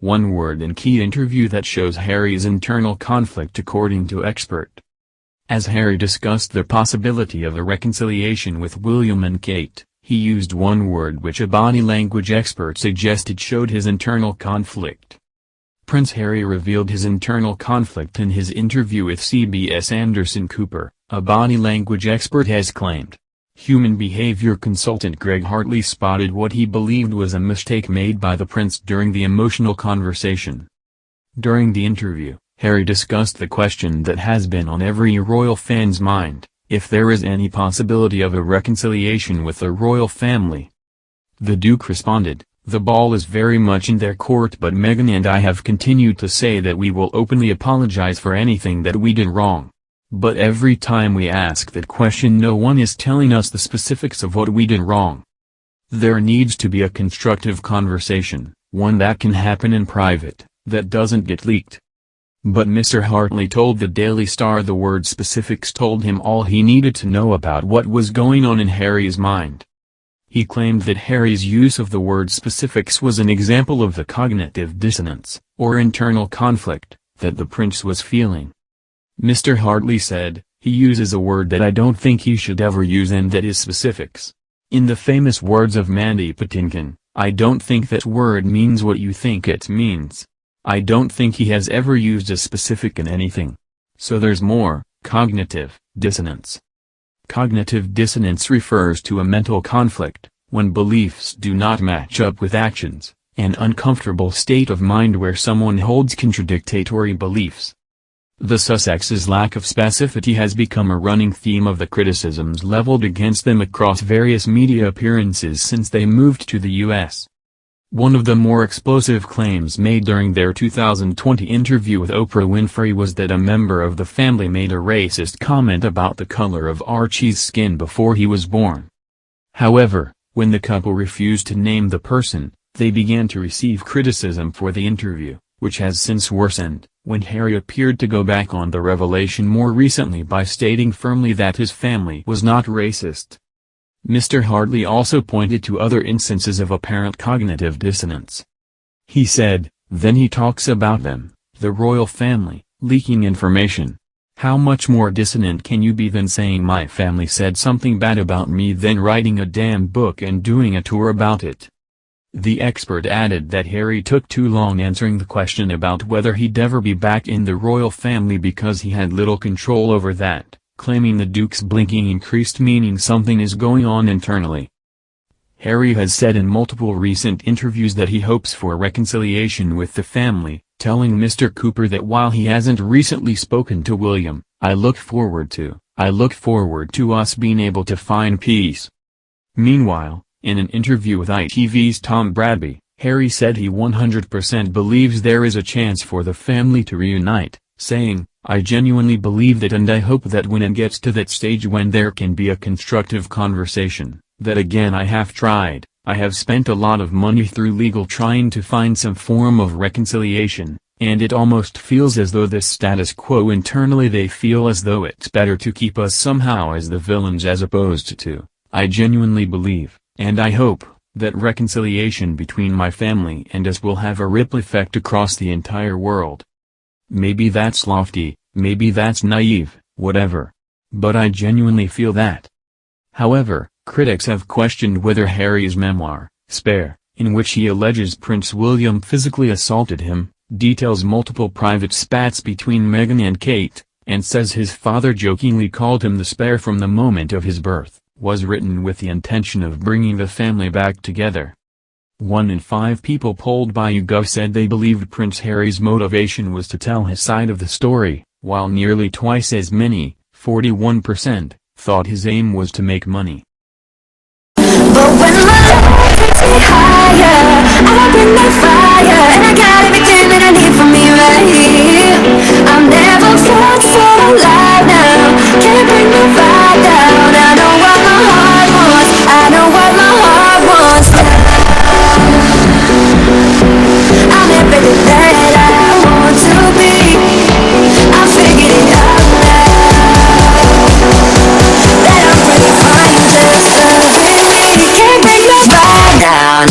one word in key interview that shows Harry's internal conflict according to expert. As Harry discussed the possibility of a reconciliation with William and Kate, he used one word which a body language expert suggested showed his internal conflict. Prince Harry revealed his internal conflict in his interview with CBS. Anderson Cooper, a body language expert, has claimed. Human behavior consultant Greg Hartley spotted what he believed was a mistake made by the prince during the emotional conversation. During the interview, Harry discussed the question that has been on every royal fan's mind, if there is any possibility of a reconciliation with the royal family. The Duke responded, "The ball is very much in their court, but Meghan and I have continued to say that we will openly apologize for anything that we did wrong. But every time we ask that question, no one is telling us the specifics of what we did wrong. There needs to be a constructive conversation, one that can happen in private, that doesn't get leaked." But Mr. Hartley told the Daily Star the word specifics told him all he needed to know about what was going on in Harry's mind. He claimed that Harry's use of the word specifics was an example of the cognitive dissonance, or internal conflict, that the prince was feeling. Mr. Hartley said, "He uses a word that I don't think he should ever use, and that is specifics. In the famous words of Mandy Patinkin, I don't think that word means what you think it means. I don't think he has ever used a specific in anything. So there's more, cognitive dissonance." Cognitive dissonance refers to a mental conflict, when beliefs do not match up with actions, an uncomfortable state of mind where someone holds contradictory beliefs. The Sussexes' lack of specificity has become a running theme of the criticisms leveled against them across various media appearances since they moved to the U.S. One of the more explosive claims made during their 2020 interview with Oprah Winfrey was that a member of the family made a racist comment about the color of Archie's skin before he was born. However, when the couple refused to name the person, they began to receive criticism for the interview, which has since worsened, when Harry appeared to go back on the revelation more recently by stating firmly that his family was not racist. Mr. Hartley also pointed to other instances of apparent cognitive dissonance. He said, "Then he talks about them, the royal family, leaking information. How much more dissonant can you be than saying my family said something bad about me, then writing a damn book and doing a tour about it?" The expert added that Harry took too long answering the question about whether he'd ever be back in the royal family because he had little control over that, claiming the Duke's blinking increased meaning something is going on internally. Harry has said in multiple recent interviews that he hopes for reconciliation with the family, telling Mr. Cooper that while he hasn't recently spoken to William, I look forward to us being able to find peace. Meanwhile, in an interview with ITV's Tom Bradby, Harry said he 100% believes there is a chance for the family to reunite, saying, "I genuinely believe that, and I hope that when it gets to that stage when there can be a constructive conversation, that again I have spent a lot of money through legal trying to find some form of reconciliation, and it almost feels as though this status quo internally they feel as though it's better to keep us somehow as the villains as opposed to, I genuinely believe, and I hope, that reconciliation between my family and us will have a ripple effect across the entire world. Maybe that's lofty, maybe that's naive, whatever. But I genuinely feel that." However, critics have questioned whether Harry's memoir, Spare, in which he alleges Prince William physically assaulted him, details multiple private spats between Meghan and Kate, and says his father jokingly called him the Spare from the moment of his birth, was written with the intention of bringing the family back together. 1 in 5 people polled by YouGov said they believed Prince Harry's motivation was to tell his side of the story, while nearly twice as many, 41%, thought his aim was to make money. But when my love takes me higher, I bring the fire, and I got everything that I need from me right here. I've never felt so alive now, can't bring the vibe down. I know what my heart wants, I know what my heart wants now. I'm everything that I want to be, I figured it out now, that I'm pretty fine just serving me. Can't bring the vibe down.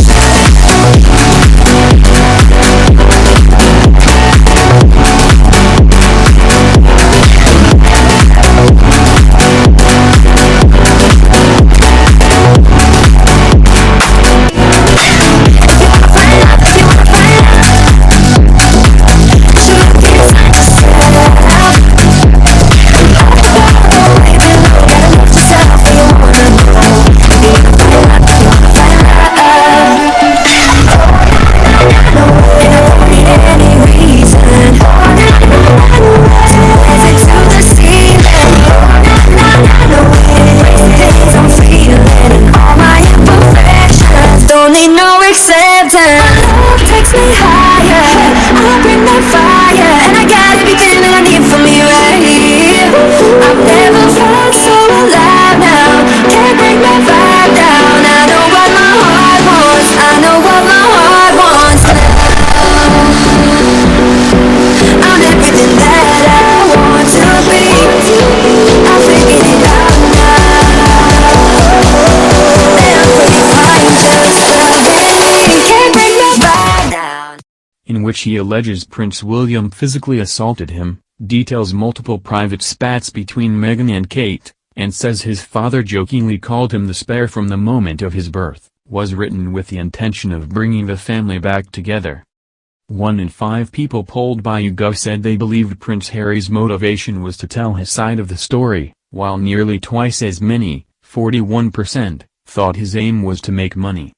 Love takes me higher, I'll bring that fire, and I got everything that I need for me right here. I've never felt so alive now, can't bring my vibe down. I know what my heart wants, I know what my heart wants now. I'm everything that I want to be, I figured it out now, and I'm pretty fine just loving me. Can't bring my vibe down. In which he alleges Prince William physically assaulted him, details multiple private spats between Meghan and Kate, and says his father jokingly called him the spare from the moment of his birth, was written with the intention of bringing the family back together. 1 in 5 people polled by YouGov said they believed Prince Harry's motivation was to tell his side of the story, while nearly twice as many, 41%, thought his aim was to make money.